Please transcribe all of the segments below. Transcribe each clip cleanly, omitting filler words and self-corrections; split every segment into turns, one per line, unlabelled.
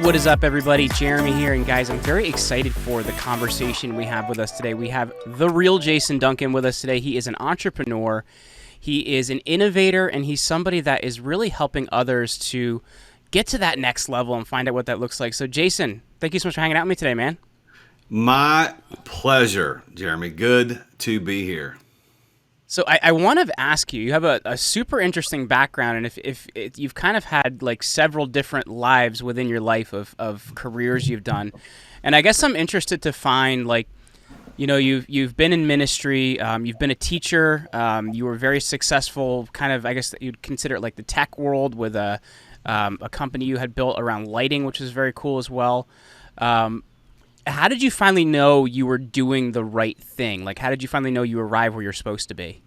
What is up, everybody? Jeremy here, and guys, I'm very excited for the conversation we have with us today. We have the real Jason Duncan with us today. He is an entrepreneur, he is an innovator, and he's somebody that is really helping others to get to that next level and find out what that looks like. So, Jason, thank you so much for hanging out with me today, man.
My pleasure, Jeremy. Good to be here.
So I want to ask you, you have a super interesting background, and if you've kind of had like several different lives within your life of careers you've done. And I guess I'm interested to find, like, you know, you've been in ministry, you've been a teacher, you were very successful, kind of, I guess that you'd consider it like the tech world with a company you had built around lighting, which is very cool as well. How did you finally know you were doing the right thing? Like, how did you finally know you arrived where you're supposed to be?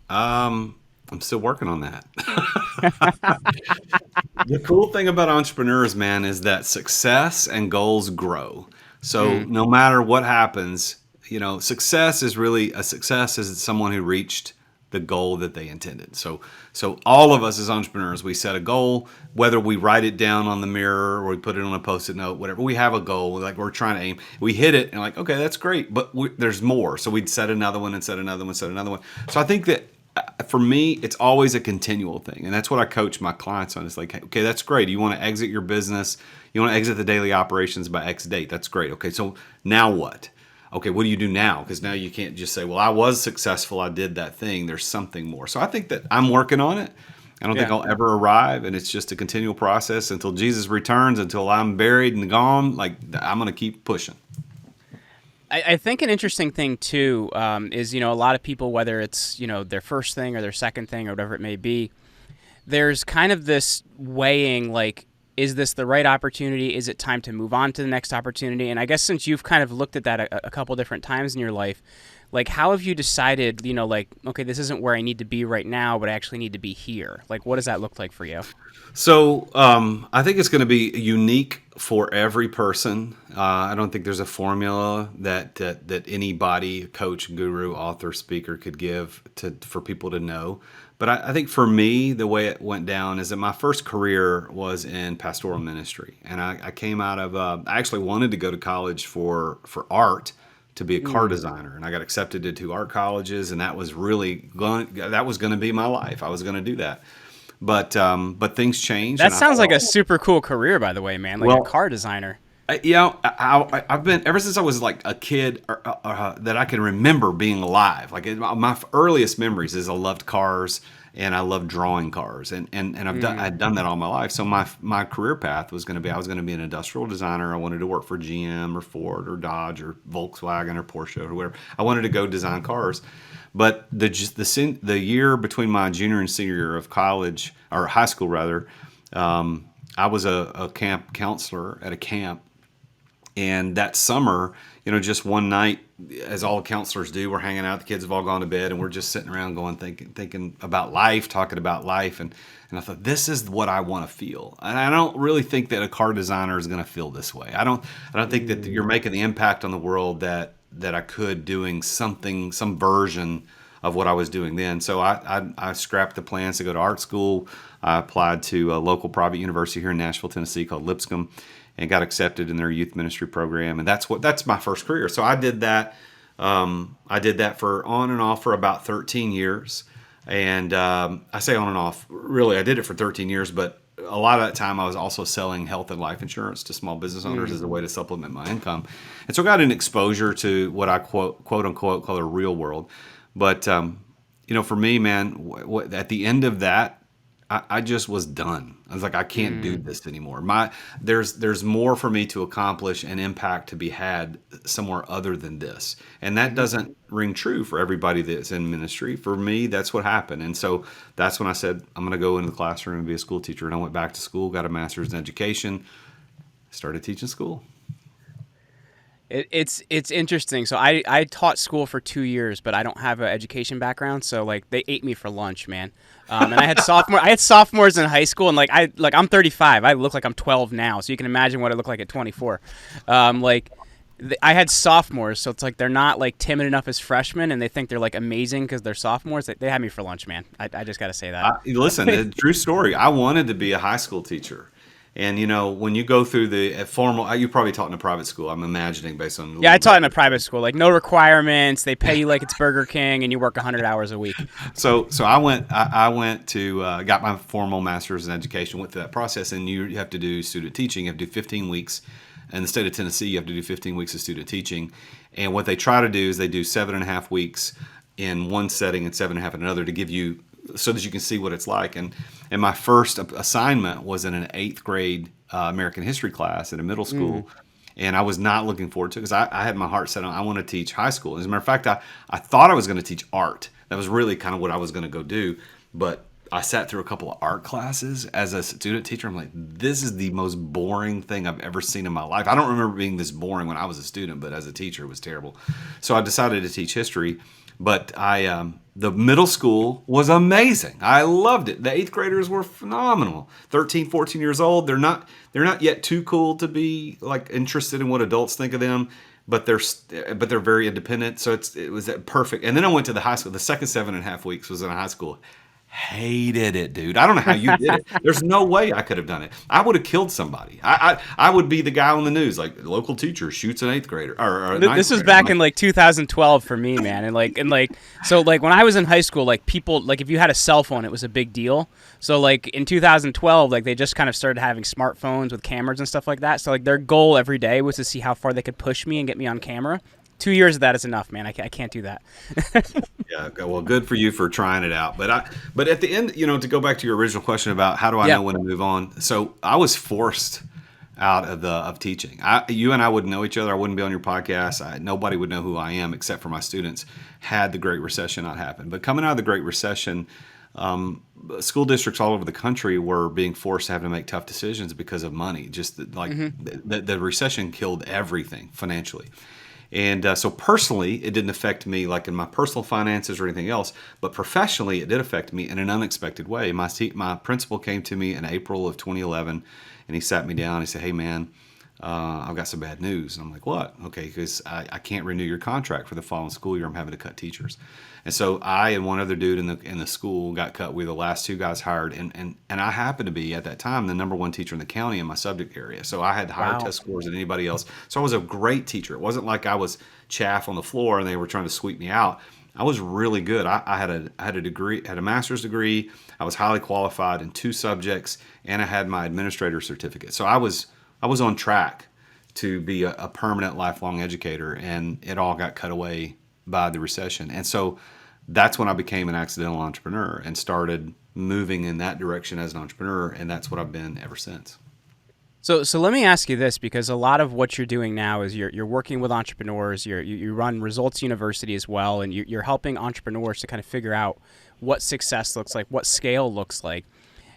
I'm still working on that. The cool thing about entrepreneurs, man, is that success and goals grow. So no matter what happens, you know, success is someone who reached the goal that they intended. So all of us as entrepreneurs, we set a goal, whether we write it down on the mirror or we put it on a Post-it note, whatever. We have a goal, like we're trying to aim. We hit it and like, okay, that's great, but there's more. So we'd set another one and set another one, set another one. So I think that for me, it's always a continual thing. And that's what I coach my clients on. It's like, okay, that's great. You want to exit your business. You want to exit the daily operations by X date. That's great. Okay, so now what? Okay, what do you do now? Because now you can't just say, well, I was successful, I did that thing. There's something more. So I think that I'm working on it. I don't think I'll ever arrive, and it's just a continual process until Jesus returns, until I'm buried and gone. Like, I'm going to keep pushing.
I think an interesting thing, too, is, you know, a lot of people, whether it's, you know, their first thing or their second thing or whatever it may be, there's kind of this weighing, like, is this the right opportunity? Is it time to move on to the next opportunity? And I guess since you've kind of looked at that a couple different times in your life, like, how have you decided, you know, like, okay, this isn't where I need to be right now, but I actually need to be here? Like, what does that look like for you?
So I think it's going to be unique for every person. I don't think there's a formula that anybody, coach, guru, author, speaker could give for people to know. But I think for me, the way it went down is that my first career was in pastoral ministry. And I came out of, I actually wanted to go to college for art, to be a car designer. And I got accepted to 2 art colleges, and that was going to be my life. I was going to do that. But things changed.
That sounds like a super cool career, by the way, man. Like, a car designer.
I've been, ever since I was like a kid, that I can remember being alive. Like, my earliest memories is I loved cars and I loved drawing cars, and I'd done that all my life. So my career path was going to be, I was going to be an industrial designer. I wanted to work for GM or Ford or Dodge or Volkswagen or Porsche or whatever. I wanted to go design cars. But the year between my junior and senior year of college, or high school rather, I was a camp counselor at a camp. And that summer, you know, just one night, as all counselors do, we're hanging out. The kids have all gone to bed, and we're just sitting around thinking about life, talking about life. And I thought, this is what I want to feel. And I don't really think that a car designer is going to feel this way. I don't think that you're making the impact on the world that I could doing something, some version of what I was doing then. So I scrapped the plans to go to art school. I applied to a local private university here in Nashville, Tennessee called Lipscomb, and got accepted in their youth ministry program. And that's my first career. So I did that. I did that for on and off for about 13 years. And I say on and off, really, I did it for 13 years, but a lot of that time I was also selling health and life insurance to small business owners as a way to supplement my income. And so I got an exposure to what I quote unquote call the real world. But, you know, for me, man, at the end of that, I just was done. I was like, I can't do this anymore. There's more for me to accomplish and impact to be had somewhere other than this. And that doesn't ring true for everybody that's in ministry. For me, that's what happened. And so that's when I said, I'm going to go into the classroom and be a school teacher. And I went back to school, got a master's in education, started teaching school.
It's interesting. So I taught school for 2 years, but I don't have an education background. So, like, they ate me for lunch, man. And I had sophomores in high school, and like I'm 35. I look like I'm 12 now. So you can imagine what I look like at 24. I had sophomores, so it's like they're not like timid enough as freshmen, and they think they're like amazing because they're sophomores. They had me for lunch, man. I just got to say that.
Listen, a true story. I wanted to be a high school teacher. And when you go through the formal, you probably taught in a private school. I'm imagining based on
Yeah, I taught in a private school. Like no requirements. They pay you like it's Burger King, and you work 100 hours a week.
So I went to got my formal master's in education. Went through that process, and you have to do student teaching. You have to do 15 weeks. In the state of Tennessee, you have to do 15 weeks of student teaching. And what they try to do is they do 7.5 weeks in one setting and 7.5 in another to give you so that you can see what it's like. And my first assignment was in an 8th grade American history class in a middle school. And I was not looking forward to it because I had my heart set on I want to teach high school. As a matter of fact, I thought I was going to teach art. That was really kind of what I was going to go do. But I sat through a couple of art classes as a student teacher. I'm like, this is the most boring thing I've ever seen in my life. I don't remember being this boring when I was a student, but as a teacher, it was terrible. So I decided to teach history. But the middle school was amazing. I loved it. The 8th graders were phenomenal. 13, 14 years old. They're not yet too cool to be like interested in what adults think of them, but they're very independent. So it was perfect. And then I went to the high school. The second 7.5 weeks was in a high school. Hated it, dude. I don't know how you did it. There's no way I could have done it. I would have killed somebody. I would be the guy on the news, like local teacher shoots an 8th grader or a 9th
This was
grader.
back in like 2012 for me, man. So like when I was in high school, like people, like if you had a cell phone, it was a big deal. So like in 2012, like they just kind of started having smartphones with cameras and stuff like that. So like their goal every day was to see how far they could push me and get me on camera. 2 years of that is enough, man. I can't do that.
Yeah, well, good for you for trying it out. But at the end, to go back to your original question about how do I
Yeah.
know when to move on? So I was forced out of teaching. You and I wouldn't know each other. I wouldn't be on your podcast. Nobody would know who I am except for my students. Had the Great Recession not happened, but coming out of the Great Recession, school districts all over the country were being forced to have to make tough decisions because of money. Just the recession killed everything financially. And so personally, it didn't affect me like in my personal finances or anything else, but professionally, it did affect me in an unexpected way. My principal came to me in April of 2011, and he sat me down. He said, "Hey, man, I've got some bad news." And I'm like, "What?" "Okay, because I can't renew your contract for the following school year. I'm having to cut teachers." And so I and one other dude in the school got cut. We were the last 2 guys hired, and I happened to be at that time the #1 teacher in the county in my subject area. So I had higher
Wow.
test scores than anybody else. So I was a great teacher. It wasn't like I was chaff on the floor and they were trying to sweep me out. I was really good. I had a degree, had a master's degree. I was highly qualified in 2 subjects, and I had my administrator certificate. So I was on track to be a permanent lifelong educator, and it all got cut away by the recession. And so that's when I became an accidental entrepreneur and started moving in that direction as an entrepreneur, and that's what I've been ever since.
So let me ask you this, because a lot of what you're doing now is you're working with entrepreneurs. You run Results University as well, and you're helping entrepreneurs to kind of figure out what success looks like, what scale looks like.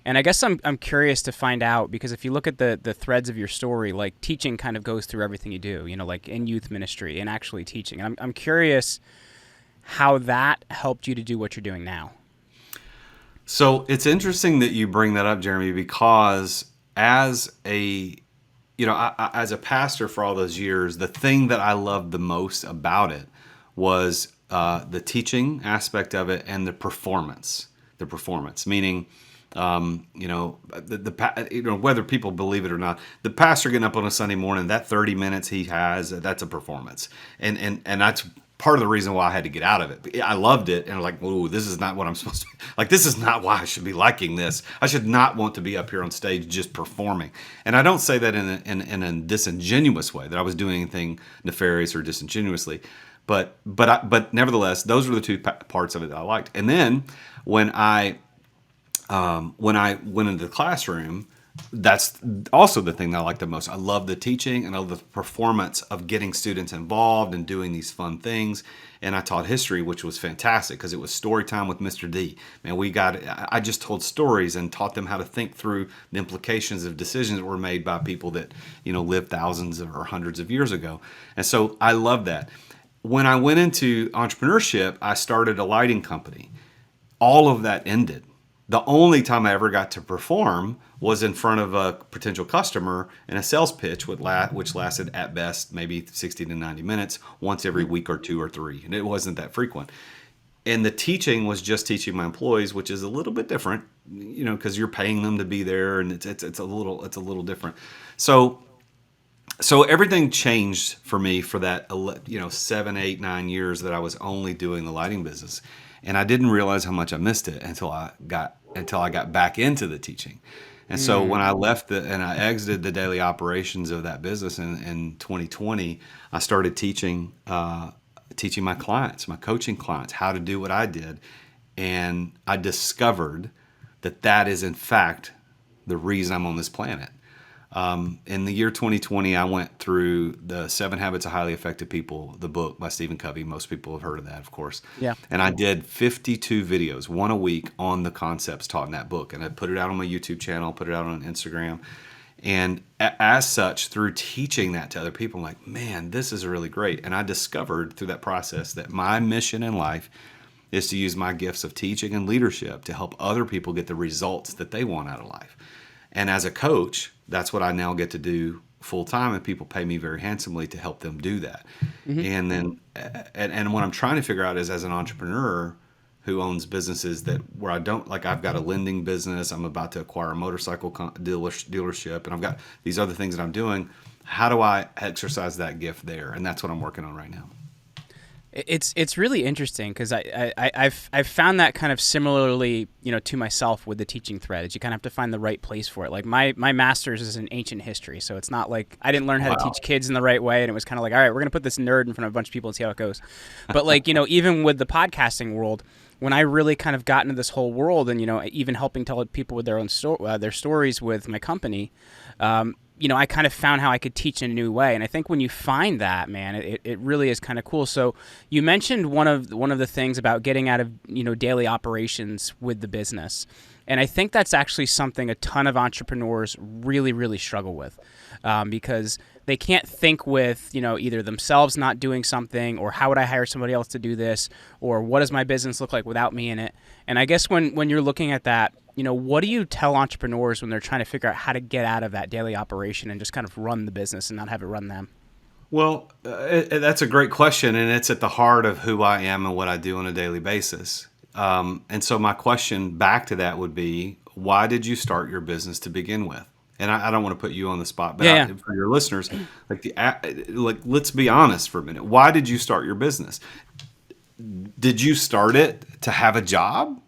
And I guess I'm curious to find out, because if you look at the threads of your story, like teaching kind of goes through everything you do, like in youth ministry and actually teaching. And I'm curious how that helped you to do what you're doing now.
So it's interesting that you bring that up, Jeremy, because as a as a pastor for all those years, the thing that I loved the most about it was the teaching aspect of it and the performance. The performance, meaning, whether people believe it or not, the pastor getting up on a Sunday morning, that 30 minutes he has, that's a performance, and that's part of the reason why I had to get out of it. I loved it, and I'm like, "Ooh, this is not what I'm supposed to be. Like, this is not why I should be liking this. I should not want to be up here on stage just performing." And I don't say that in a disingenuous way, that I was doing anything nefarious or disingenuously, but nevertheless, those were the 2 parts of it that I liked. And then when I went into the classroom, that's also the thing that I like the most. I love the teaching and I love the performance of getting students involved and doing these fun things. And I taught history, which was fantastic because it was story time with Mr. D. Man, I just told stories and taught them how to think through the implications of decisions that were made by people that, lived thousands or hundreds of years ago. And so I love that. When I went into entrepreneurship, I started a lighting company. All of that ended. The only time I ever got to perform was in front of a potential customer in a sales pitch, which lasted at best maybe 60 to 90 minutes, once every week or 2 or 3, and it wasn't that frequent. And the teaching was just teaching my employees, which is a little bit different, because you're paying them to be there, and it's a little different. So everything changed for me for that 7, 8, 9 years that I was only doing the lighting business, and I didn't realize how much I missed it until I got back into the teaching. And so when I left and I exited the daily operations of that business in 2020, I started teaching my clients, my coaching clients, how to do what I did, and I discovered that is in fact the reason I'm on this planet. In the year 2020, I went through the 7 Habits of Highly Effective People, the book by Stephen Covey. Most people have heard of that, of course.
Yeah.
And I did 52 videos, one a week, on the concepts taught in that book. And I put it out on my YouTube channel, put it out on Instagram. And as such, through teaching that to other people, I'm like, man, this is really great. And I discovered through that process that my mission in life is to use my gifts of teaching and leadership to help other people get the results that they want out of life. And as a coach, that's what I now get to do full time, and people pay me very handsomely to help them do that. And then, and what I'm trying to figure out is, as an entrepreneur who owns businesses where I don't, like, I've got a lending business, I'm about to acquire a motorcycle dealership, and I've got these other things that I'm doing. How do I exercise that gift there? And that's what I'm working on right now.
It's really interesting because I've found that kind of similarly, to myself with the teaching thread. Is you kind of have to find the right place for it. Like my master's is in ancient history, so it's not like I didn't learn how to teach kids in the right way, and it was kind of like, all right, we're gonna put this nerd in front of a bunch of people and see how it goes. But like, even with the podcasting world, when I really kind of got into this whole world, and even helping tell people with their own their stories with my company. I kind of found how I could teach in a new way. And I think when you find that, man, it really is kind of cool. So you mentioned one of the things about getting out of, daily operations with the business. And I think that's actually something a ton of entrepreneurs really, really struggle with, because they can't think with, either themselves not doing something, or how would I hire somebody else to do this, or what does my business look like without me in it? And I guess when you're looking at that, what do you tell entrepreneurs when they're trying to figure out how to get out of that daily operation and just kind of run the business and not have it run them?
Well, that's a great question, and it's at the heart of who I am and what I do on a daily basis. And so my question back to that would be, why did you start your business to begin with? And I don't want to put you on the spot, but for your listeners, let's be honest for a minute. Why did you start your business? Did you start it to have a job?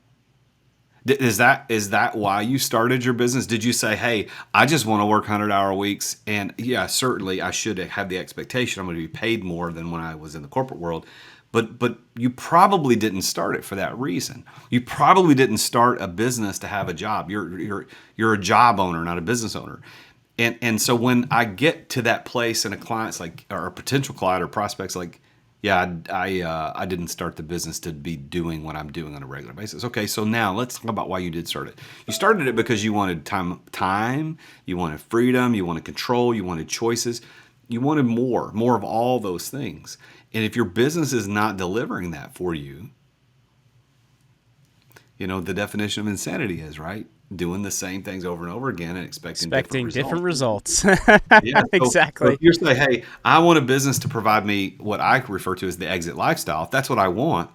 Is that why you started your business? Did you say, hey, I just want to work 100-hour weeks, and yeah, certainly I should have the expectation I'm going to be paid more than when I was in the corporate world, but you probably didn't start it for that reason. You probably didn't start a business to have a job. You're a job owner, not a business owner. And so when I get to that place and a client's like, or a potential client or prospect's like, yeah, I didn't start the business to be doing what I'm doing on a regular basis. Okay, so now let's talk about why you did start it. You started it because you wanted time, you wanted freedom, you wanted control, you wanted choices, you wanted more of all those things. And if your business is not delivering that for you, the definition of insanity is, right, doing the same things over and over again and expecting different results. Yeah,
Exactly.
So if you say, hey, I want a business to provide me what I refer to as the exit lifestyle. If that's what I want,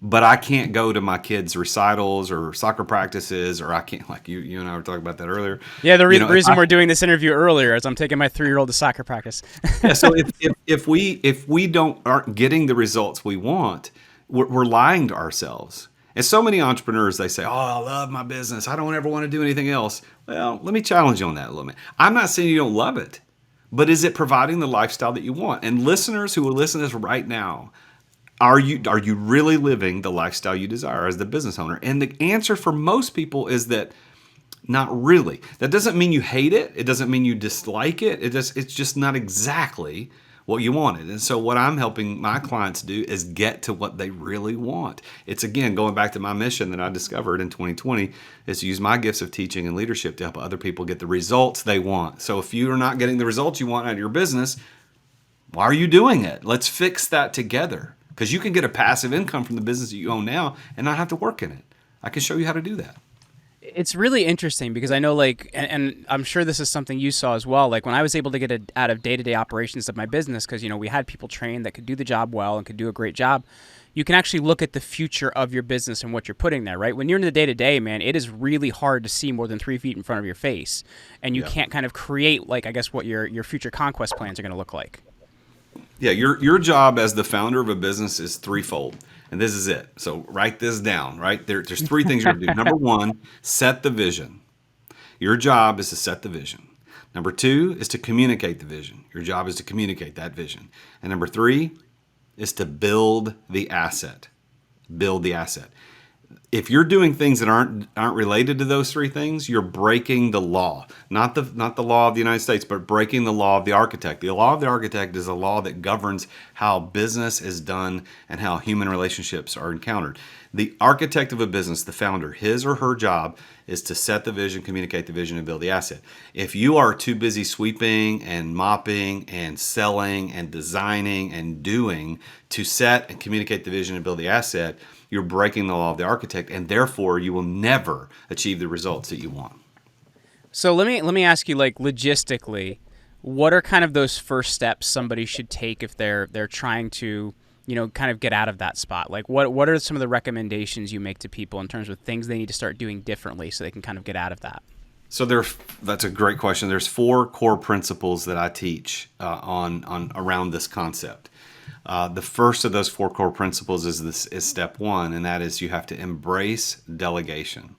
but I can't go to my kids' recitals or soccer practices, or I can't, like you and I were talking about that earlier.
Yeah, the reason we're doing this interview earlier is I'm taking my 3-year-old to soccer practice.
Yeah, so if we aren't getting the results we want, we're lying to ourselves. And so many entrepreneurs, they say, oh, I love my business, I don't ever want to do anything else. Well, let me challenge you on that a little bit. I'm not saying you don't love it, but is it providing the lifestyle that you want? And listeners who will listen to this right now, are you really living the lifestyle you desire as the business owner? And the answer for most people is that not really. That doesn't mean you hate it. It doesn't mean you dislike it. It's just not exactly what you wanted. And so what I'm helping my clients do is get to what they really want. It's, again, going back to my mission that I discovered in 2020, is to use my gifts of teaching and leadership to help other people get the results they want. So if you are not getting the results you want out of your business, why are you doing it? Let's fix that together, because you can get a passive income from the business that you own now and not have to work in it. I can show you how to do that.
It's really interesting because I know, like, and I'm sure this is something you saw as well. Like, when I was able to get out of day to day operations of my business, because, we had people trained that could do the job well and could do a great job, you can actually look at the future of your business and what you're putting there, right? When you're in the day to day, man, it is really hard to see more than 3 feet in front of your face. And you
Yeah.
can't kind of create, like, I guess, what your future conquest plans are going to look like.
Yeah, your job as the founder of a business is threefold, and this is it. So write this down. Right there's three things you're gonna do. Number one, set the vision. Your job is to set the vision. Number two is to communicate the vision. Your job is to communicate that vision. And number three is to build the asset. Build the asset. If you're doing things that aren't related to those three things, you're breaking the law. Not the law of the United States, but breaking the law of the architect. The law of the architect is a law that governs how business is done and how human relationships are encountered. The architect of a business, the founder, his or her job is to set the vision, communicate the vision, and build the asset. If you are too busy sweeping and mopping and selling and designing and doing to set and communicate the vision and build the asset, you're breaking the law of the architect, and therefore you will never achieve the results that you want.
So let me ask you, like, logistically, what are kind of those first steps somebody should take if they're trying to, kind of get out of that spot? Like, what are some of the recommendations you make to people in terms of things they need to start doing differently so they can kind of get out of that?
So that's a great question. There's four core principles that I teach on around this concept. The first of those four core principles is step one, and that is you have to embrace delegation.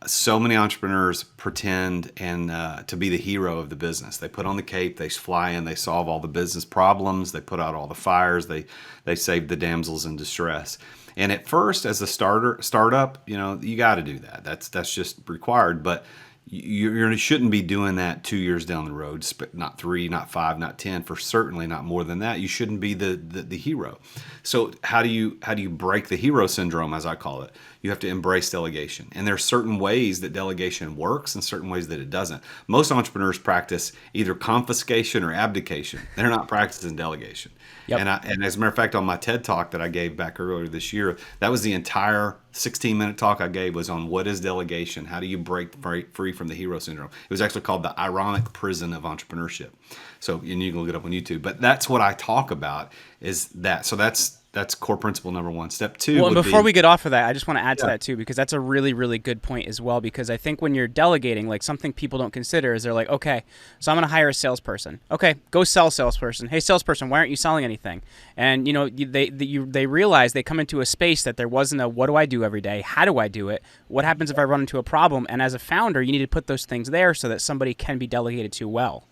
So many entrepreneurs pretend and to be the hero of the business. They put on the cape, they fly in, they solve all the business problems, they put out all the fires, they save the damsels in distress. And at first, as a startup, you got to do that. That's just required. But you shouldn't be doing that 2 years down the road, not three, not five, not 10, for certainly not more than that. You shouldn't be the hero. So how do you break the hero syndrome, as I call it? You have to embrace delegation. And there are certain ways that delegation works and certain ways that it doesn't. Most entrepreneurs practice either confiscation or abdication. They're not practicing delegation.
Yep.
And as a matter of fact, on my TED Talk that I gave back earlier this year, that was the entire 16-minute talk I gave was on what is delegation? How do you break free from the hero syndrome? It was actually called the ironic prison of entrepreneurship. So, and you can look it up on YouTube. But that's what I talk about is that. So that's core principle number one. Step two.
Well, and before we get off of that, I just want to add to
Yeah.
that too, because that's a really, really good point as well. Because I think when you're delegating, like, something people don't consider is they're like, okay, so I'm going to hire a salesperson. Okay, go sell, salesperson. Hey, salesperson, why aren't you selling anything? And they realize they come into a space that there wasn't a what do I do every day? How do I do it? What happens if I run into a problem? And as a founder, you need to put those things there so that somebody can be delegated to well.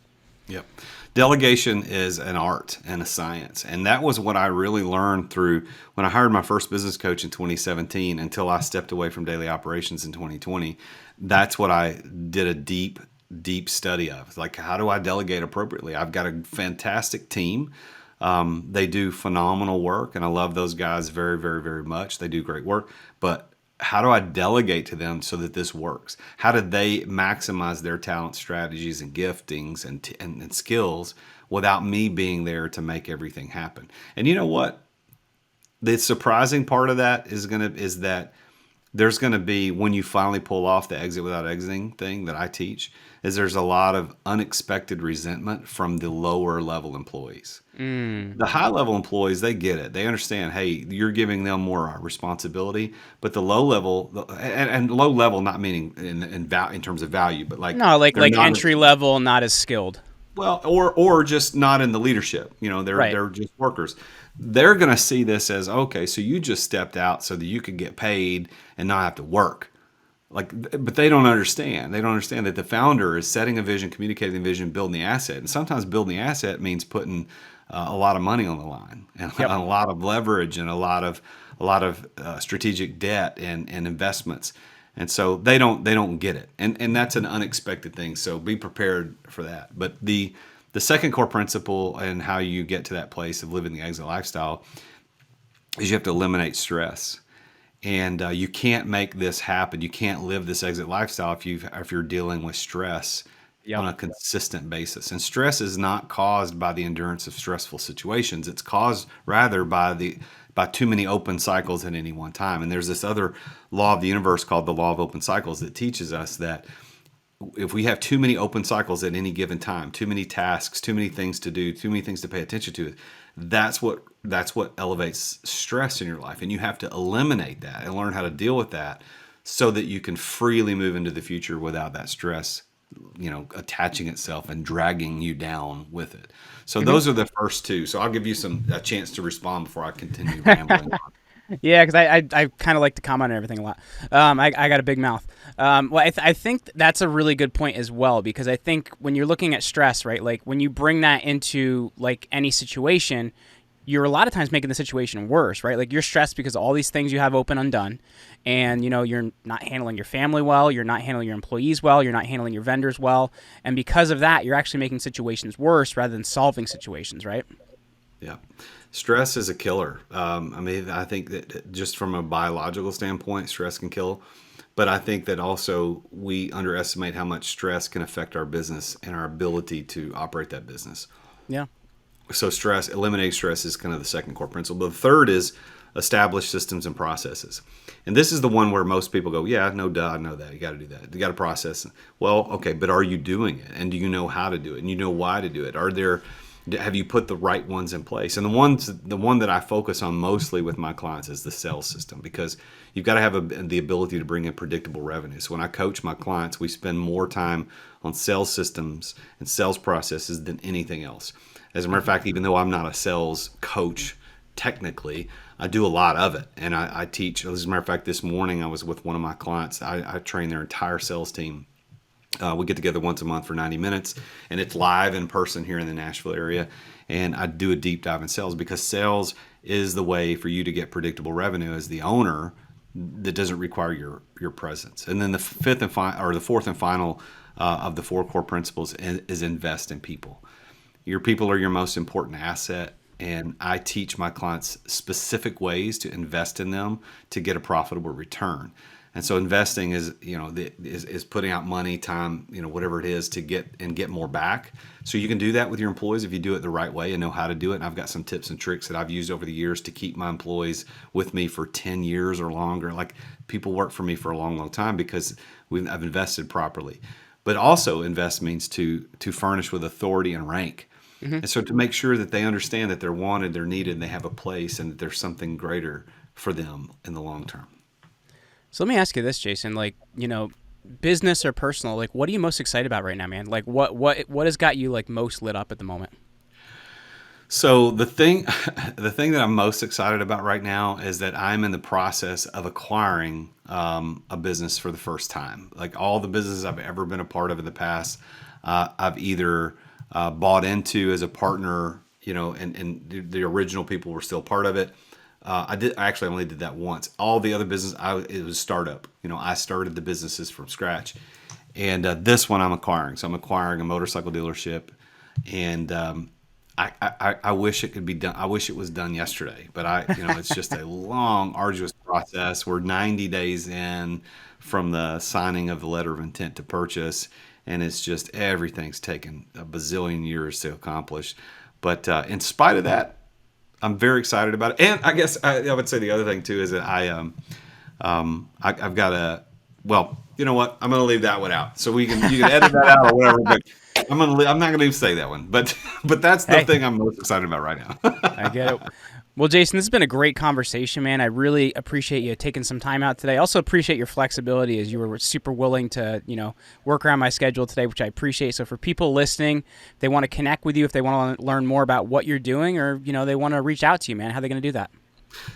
Yep. Delegation is an art and a science. And that was what I really learned through when I hired my first business coach in 2017 until I stepped away from daily operations in 2020. That's what I did a deep, deep study of. Like, how do I delegate appropriately? I've got a fantastic team. They do phenomenal work, and I love those guys very, very, very much. They do great work. But how do I delegate to them so that this works? How do they maximize their talent, strategies, and giftings and skills without me being there to make everything happen? And you know what? The surprising part of that is that there's gonna be, when you finally pull off the exit without exiting thing that I teach, is there's a lot of unexpected resentment from the lower level employees. The high level employees, they get it. They understand, hey, you're giving them more responsibility. But the low level, and low level, not meaning in terms of value, but like
No, like
they're not
entry level, not as skilled.
well, or just not in the leadership. They're
Right.
they're just workers. They're going to see this as, okay, so you just stepped out so that you could get paid and not have to work. But they don't understand. They don't understand that the founder is setting a vision, communicating the vision, building the asset. And sometimes building the asset means putting a lot of money on the line and
Yep.
a lot of leverage and a lot of strategic debt and investments. And so they don't get it. And that's an unexpected thing. So be prepared for that. But the second core principle and how you get to that place of living the exit lifestyle is you have to eliminate stress. And you can't make this happen. You can't live this exit lifestyle if you're dealing with stress
Yep.
on a consistent basis. And stress is not caused by the endurance of stressful situations. It's caused rather by the by too many open cycles at any one time. And there's this other law of the universe called the law of open cycles that teaches us that if we have too many open cycles at any given time, too many tasks, too many things to do, too many things to pay attention to, that's what elevates stress in your life. And you have to eliminate that and learn how to deal with that so that you can freely move into the future without that stress, attaching itself and dragging you down with it. So those are the first two. So I'll give you a chance to respond before I continue rambling on.
Yeah, because I kind of like to comment on everything a lot. I got a big mouth. Well, I think that's a really good point as well, because I think when you're looking at stress, right, like when you bring that into like any situation, you're a lot of times making the situation worse, right? Like you're stressed because of all these things you have open undone, and you're not handling your family well, you're not handling your employees well, you're not handling your vendors well, and because of that, you're actually making situations worse rather than solving situations, right?
Yeah. Stress is a killer. I think that just from a biological standpoint, stress can kill. But I think that also we underestimate how much stress can affect our business and our ability to operate that business.
Yeah.
So eliminating stress is kind of the second core principle. But the third is establish systems and processes. And this is the one where most people go, yeah, no, duh, I know that. You got to do that. You got to process. Well, okay, but are you doing it? And do you know how to do it? And you know why to do it? Have you put the right ones in place? And the one that I focus on mostly with my clients is the sales system, because you've got to have the ability to bring in predictable revenue. So when I coach my clients, we spend more time on sales systems and sales processes than anything else. As a matter of fact, even though I'm not a sales coach technically, I do a lot of it. And I teach. As a matter of fact, this morning I was with one of my clients. I train their entire sales team. We get together once a month for 90 minutes, and it's live in person here in the Nashville area. And I do a deep dive in sales, because sales is the way for you to get predictable revenue as the owner that doesn't require your presence. And then the fourth and final of the four core principles is invest in people. Your people are your most important asset. And I teach my clients specific ways to invest in them to get a profitable return. And so investing is putting out money, time, whatever it is to get more back. So you can do that with your employees if you do it the right way and know how to do it. And I've got some tips and tricks that I've used over the years to keep my employees with me for 10 years or longer. Like, people work for me for a long, long time because I've invested properly. But also invest means to furnish with authority and rank. Mm-hmm. And so to make sure that they understand that they're wanted, they're needed, and they have a place, and that there's something greater for them in the long term.
So let me ask you this, Jason, business or personal, what are you most excited about right now, man? Like what has got you most lit up at the moment?
So the thing that I'm most excited about right now is that I'm in the process of acquiring a business for the first time. Like, all the businesses I've ever been a part of in the past, I've either bought into as a partner, and the original people were still part of it. I actually only did that once. All the other business, it was startup. I started the businesses from scratch, and this one I'm acquiring. So I'm acquiring a motorcycle dealership, and I wish it could be done. I wish it was done yesterday, but it's just a long, arduous process. We're 90 days in from the signing of the letter of intent to purchase, and it's just everything's taken a bazillion years to accomplish. But in spite of that, I'm very excited about it. And I guess I would say the other thing too is that I've got a, well, you know what? I'm going to leave that one out. So you can edit that out or whatever. But I'm not going to say that one. But that's the thing I'm most excited about right now.
I get it. Well, Jason, this has been a great conversation, man. I really appreciate you taking some time out today. I also appreciate your flexibility, as you were super willing to, work around my schedule today, which I appreciate. So for people listening, if they want to connect with you, if they want to learn more about what you're doing, or, they want to reach out to you, man, how are they going to do that?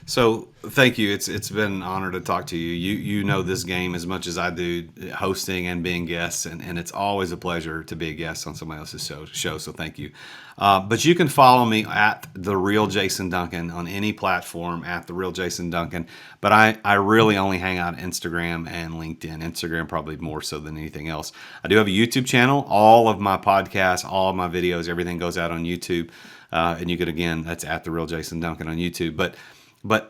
So thank you. It's been an honor to talk to you. You know this game as much as I do, hosting and being guests, and it's always a pleasure to be a guest on somebody else's show. So thank you. But you can follow me at The Real Jason Duncan on any platform, at The Real Jason Duncan. But I really only hang out on Instagram and LinkedIn. Instagram probably more so than anything else. I do have a YouTube channel. All of my podcasts, all of my videos, everything goes out on YouTube. And you could, again, that's at The Real Jason Duncan on YouTube. But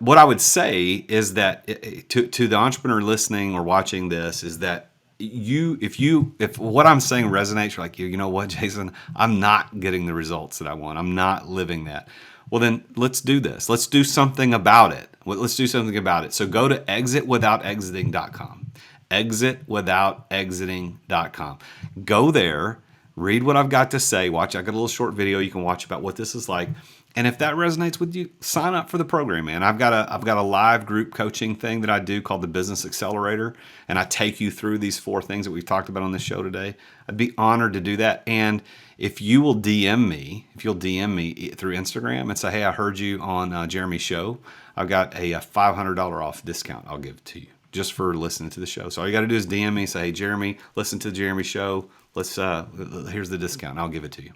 what I would say is that to the entrepreneur listening or watching this is that if what I'm saying resonates, you're like, you know what, Jason, I'm not getting the results that I want. I'm not living that. Well, then let's do this. Let's do something about it. Let's do something about it. So go to exitwithoutexiting.com. Exitwithoutexiting.com. Go there, read what I've got to say. Watch, I got a little short video you can watch about what this is like. And if that resonates with you, sign up for the program, man. I've got a live group coaching thing that I do called the Business Accelerator, and I take you through these 4 things that we've talked about on this show today. I'd be honored to do that. And if you'll DM me through Instagram and say, hey, I heard you on Jeremy's show, I've got a $500 off discount I'll give to you just for listening to the show. So all you got to do is DM me, say, hey, Jeremy, listen to Jeremy's show. Here's the discount. And I'll give it to you.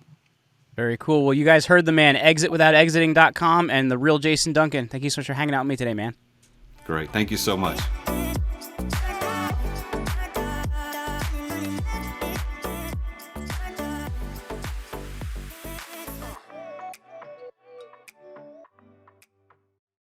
Very cool. Well, you guys heard the man, exitwithoutexiting.com, and the real Jason Duncan. Thank you so much for hanging out with me today, man.
Great. Thank you so much.